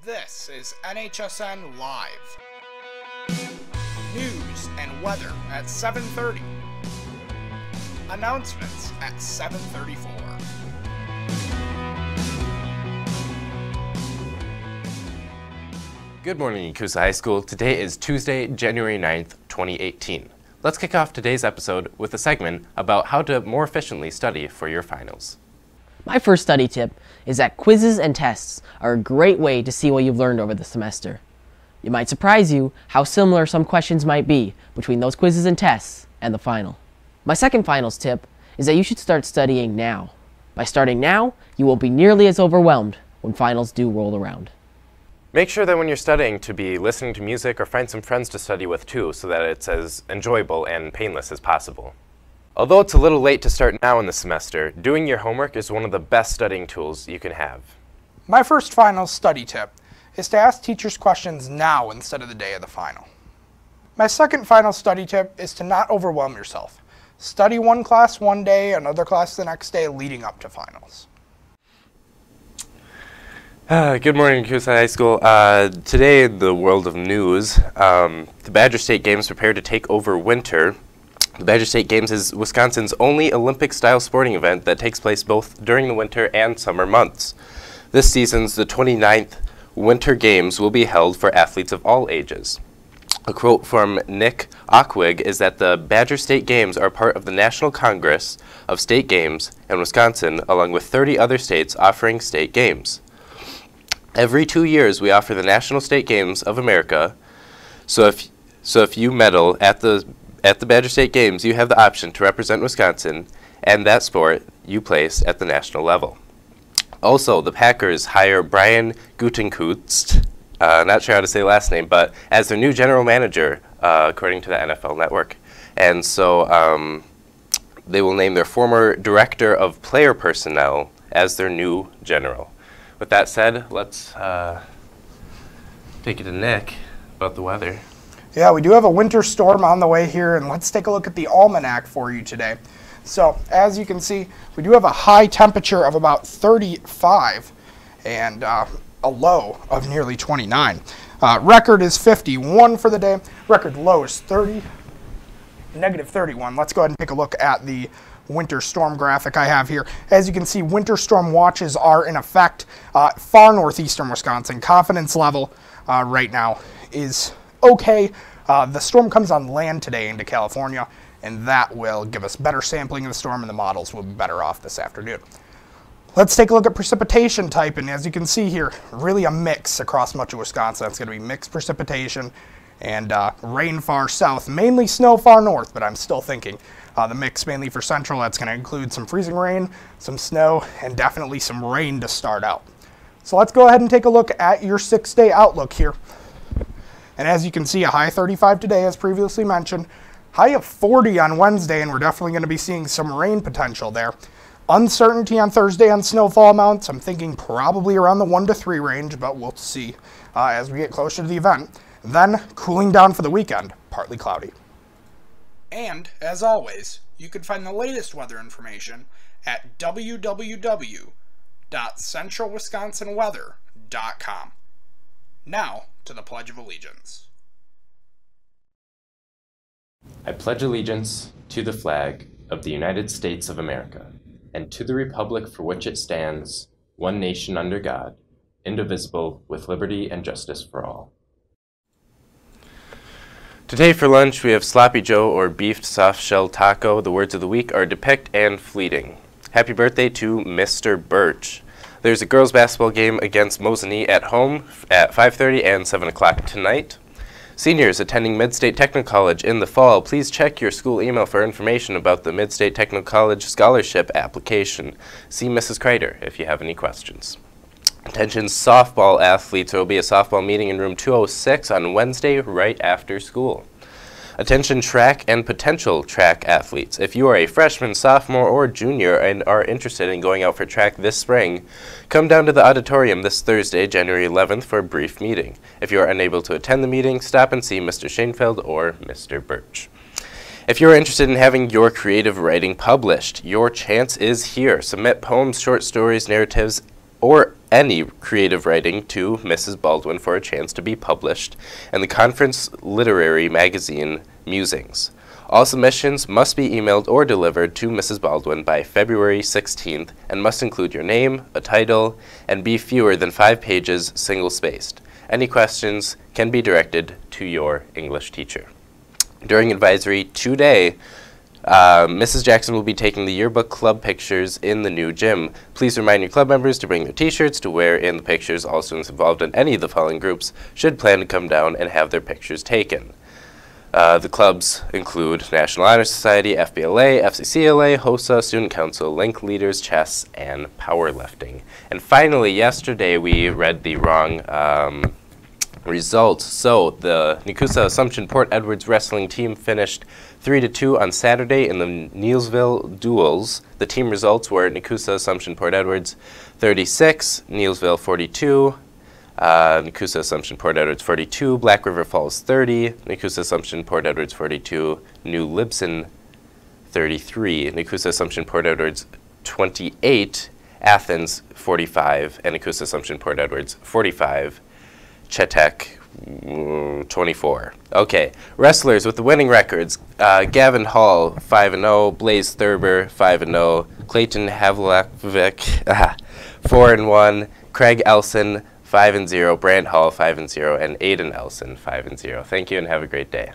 This is NHSN Live. News and weather at 7:30. Announcements at 7:34. Good morning, Yakuza High School. Today is Tuesday, January 9th, 2018. Let's kick off today's episode with a segment about how to more efficiently study for your finals. My first study tip is that quizzes and tests are a great way to see what you've learned over the semester. It might surprise you how similar some questions might be between those quizzes and tests and the final. My second finals tip is that you should start studying now. By starting now, you won't be nearly as overwhelmed when finals do roll around. Make sure that when you're studying to be listening to music or find some friends to study with too, so that it's as enjoyable and painless as possible. Although it's a little late to start now in the semester, doing your homework is one of the best studying tools you can have. My first finals study tip is to ask teachers questions now instead of the day of the final. My second final study tip is to not overwhelm yourself. Study one class one day, another class the next day leading up to finals. Good morning, Yakuza High School. Today in the world of news, the Badger State Games prepare to take over winter. The Badger State Games is Wisconsin's only Olympic-style sporting event that takes place both during the winter and summer months. This season's the 29th Winter Games will be held for athletes of all ages. A quote from Nick Ockwig is that the Badger State Games are part of the National Congress of State Games in Wisconsin, along with 30 other states offering state games. Every 2 years, we offer the National State Games of America. So if you medal at the Badger State Games, you have the option to represent Wisconsin and that sport you place at the national level. Also, the Packers hire Brian Gutekunst, not sure how to say last name, but as their new general manager, according to the NFL Network. And so they will name their former director of player personnel as their new general. With that said, let's take it to Nick about the weather. Yeah, we do have a winter storm on the way here, and let's take a look at the almanac for you today. So, as you can see, we do have a high temperature of about 35 and a low of nearly 29. Record is 51 for the day. Record low is negative 31. Let's go ahead and take a look at the winter storm graphic I have here. As you can see, winter storm watches are in effect far northeastern Wisconsin. Confidence level right now is okay. The storm comes on land today into California, and that will give us better sampling of the storm, and the models will be better off this afternoon. Let's take a look at precipitation type, and as you can see here, really a mix across much of Wisconsin. It's going to be mixed precipitation and rain far south, mainly snow far north, but I'm still thinking the mix mainly for central. That's going to include some freezing rain, some snow, and definitely some rain to start out. So let's go ahead and take a look at your 6-day outlook here. And as you can see, a high 35 today, as previously mentioned, high of 40 on Wednesday, and we're definitely going to be seeing some rain potential there. Uncertainty on Thursday on snowfall amounts. I'm thinking probably around the 1 to 3 range, but we'll see as we get closer to the event. Then cooling down for the weekend, partly cloudy. And, as always, you can find the latest weather information at www.centralwisconsinweather.com. Now, to the Pledge of Allegiance. I pledge allegiance to the flag of the United States of America, and to the republic for which it stands, one nation under God, indivisible, with liberty and justice for all. Today for lunch, we have Sloppy Joe or beefed soft shell taco. The words of the week are depict and fleeting. Happy birthday to Mr. Birch. There's a girls' basketball game against Mosinee at home at 5:30 and 7 o'clock tonight. Seniors attending Mid-State Technical College in the fall, please check your school email for information about the Mid-State Technical College scholarship application. See Mrs. Kreider if you have any questions. Attention softball athletes, there will be a softball meeting in room 206 on Wednesday right after school. Attention track and potential track athletes. If you are a freshman, sophomore, or junior and are interested in going out for track this spring, come down to the auditorium this Thursday, January 11th for a brief meeting. If you are unable to attend the meeting, stop and see Mr. Schoenfeld or Mr. Birch. If you are interested in having your creative writing published, your chance is here. Submit poems, short stories, narratives, or any creative writing to Mrs. Baldwin for a chance to be published in the conference literary magazine Musings. All submissions must be emailed or delivered to Mrs. Baldwin by February 16th and must include your name, a title, and be fewer than 5 pages single-spaced. Any questions can be directed to your English teacher. During advisory today, Mrs. Jackson will be taking the yearbook club pictures in the new gym. Please remind your club members to bring their t-shirts to wear in the pictures. All students involved in any of the following groups should plan to come down and have their pictures taken. The clubs include National Honor Society, FBLA, FCCLA, HOSA, Student Council, Link Leaders, Chess, and Powerlifting. And finally, yesterday we read the wrong results. So the Nekoosa Assumption Port Edwards wrestling team finished 3-2 on Saturday in the Neillsville duels. The team results were Nekoosa Assumption Port Edwards 36, Neillsville 42, Nekoosa Assumption Port Edwards 42, Black River Falls 30, Nekoosa Assumption Port Edwards 42, New Libsyn 33, Nekoosa Assumption Port Edwards 28, Athens 45, and Nekoosa Assumption Port Edwards 45, Chetek 24. Okay, wrestlers with the winning records: Gavin Hall 5-0, Blaze Thurber 5-0, Clayton Havlovic 4-1, Craig Elson 5-0, Brant Hall 5-0, and Aiden Elson 5-0. Thank you and have a great day.